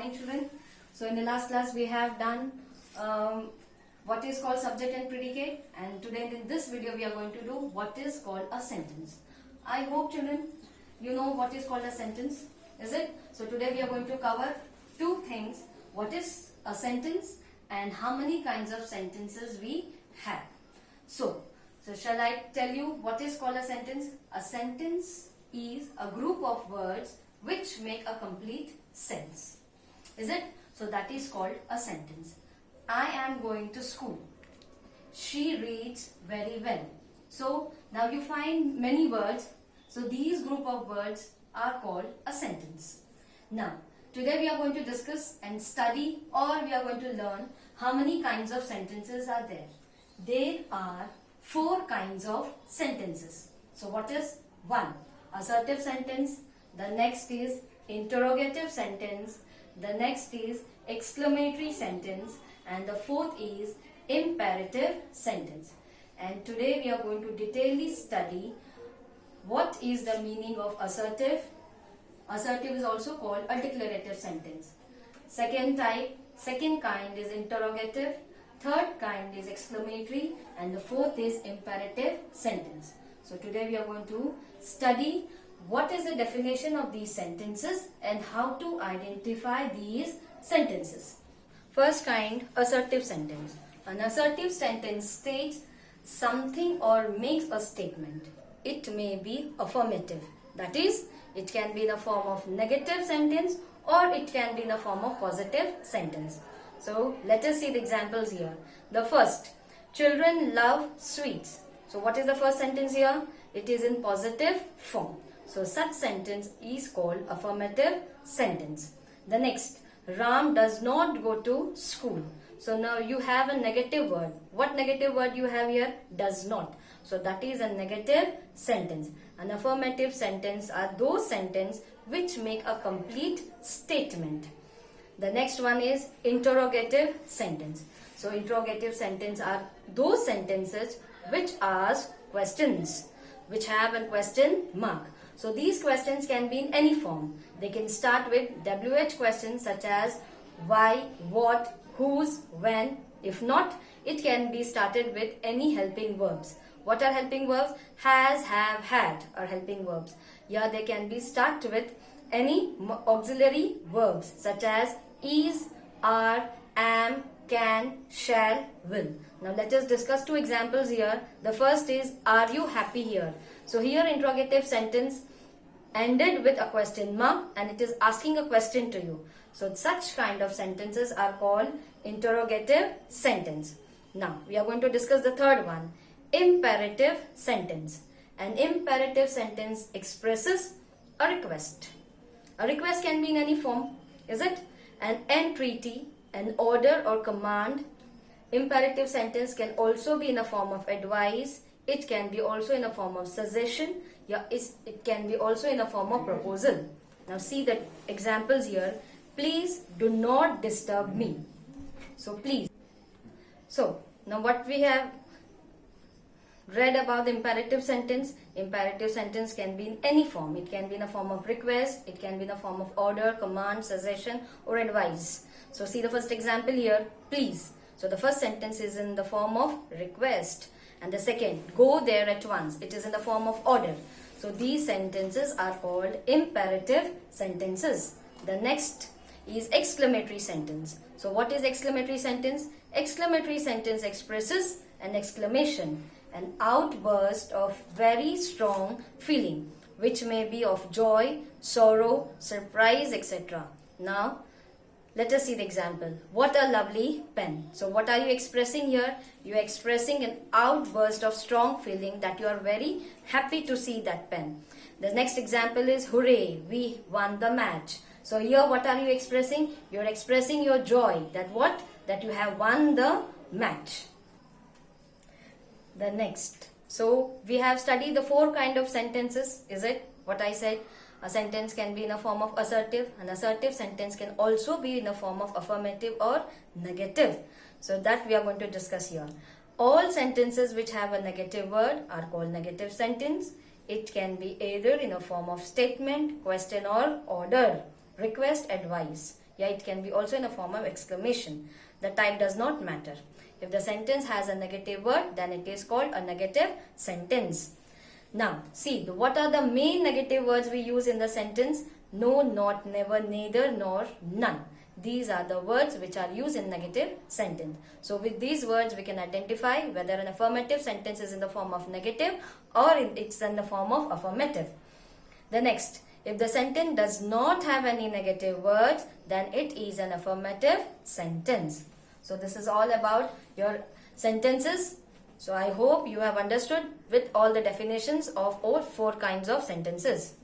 morning, children. So in the last class we have done what is called subject and predicate, and today in this video we are going to do what is called a sentence. I hope, children, you know what is called a sentence, is it? So today we are going to cover two things: what is a sentence and how many kinds of sentences we have. So shall I tell you what is called a sentence? A sentence is a group of words which make a complete sense. Is it? So that is called a sentence. I am going to school. She reads very well. So now you find many words. So these group of words are called a sentence. Now today we are going to discuss and study, or we are going to learn how many kinds of sentences are there. There are 4 kinds of sentences. So what is? 1. Assertive sentence. The next is interrogative sentence. The next is exclamatory sentence. And the 4th is imperative sentence. And today we are going to detailedly study what is the meaning of assertive. Assertive is also called a declarative sentence. Second kind is interrogative. Third kind is exclamatory, and the 4th is imperative sentence. So today we are going to study what is the definition of these sentences and how to identify these sentences. First kind, assertive sentence. An assertive sentence states something or makes a statement. It may be affirmative. That is, it can be in the form of negative sentence or it can be in the form of positive sentence. So let us see the examples here. The first, children love sweets. So what is the first sentence here? It is in positive form. So such sentence is called affirmative sentence. The next, Ram does not go to school. So now you have a negative word. What negative word you have here? Does not. So that is a negative sentence. An affirmative sentence are those sentences which make a complete statement. The next one is interrogative sentence. So interrogative sentence are those sentences which ask questions, which have a question mark. So these questions can be in any form. They can start with WH questions such as why, what, whose, when. If not, it can be started with any helping verbs. What are helping verbs? Has, have, had are helping verbs. Yeah, they can be started with any auxiliary verbs such as is, are, am, can, shall, will. Now let us discuss 2 examples here. The first is, are you happy here? So here interrogative sentence ended with a question mark and it is asking a question to you. So such kind of sentences are called interrogative sentence. Now we are going to discuss the third one, imperative sentence. An imperative sentence expresses a request. A request can be in any form, is it? An entreaty, an order or command. Imperative sentence can also be in a form of advice. It can be also in a form of suggestion. Yeah, it can be also in a form of proposal. Now see the examples here. Please do not disturb me. So please. So now what we have read about the imperative sentence. Imperative sentence can be in any form. It can be in a form of request. It can be in a form of order, command, suggestion or advice. So see the first example here. Please. So the first sentence is in the form of request. And the second, go there at once. It is in the form of order. So these sentences are called imperative sentences. The next is exclamatory sentence. So what is exclamatory sentence? Exclamatory sentence expresses an exclamation, an outburst of very strong feeling, which may be of joy, sorrow, surprise, etc. Now, let us see the example. What a lovely pen. So what are you expressing here? You are expressing an outburst of strong feeling that you are very happy to see that pen. The next example is hooray, we won the match. So here what are you expressing? You are expressing your joy that what? That you have won the match. The next. So we have studied the 4 kind of sentences. Is it what I said? A sentence can be in a form of assertive. An assertive sentence can also be in a form of affirmative or negative. So that we are going to discuss here. All sentences which have a negative word are called negative sentence. It can be either in a form of statement, question or order, request, advice. Yeah, it can be also in a form of exclamation. The type does not matter. If the sentence has a negative word, then it is called a negative sentence. Now, see, what are the main negative words we use in the sentence? No, not, never, neither, nor, none. These are the words which are used in negative sentence. So, with these words, we can identify whether an affirmative sentence is in the form of negative or it's in the form of affirmative. The next, if the sentence does not have any negative words, then it is an affirmative sentence. So this is all about your sentences. So I hope you have understood with all the definitions of all 4 kinds of sentences.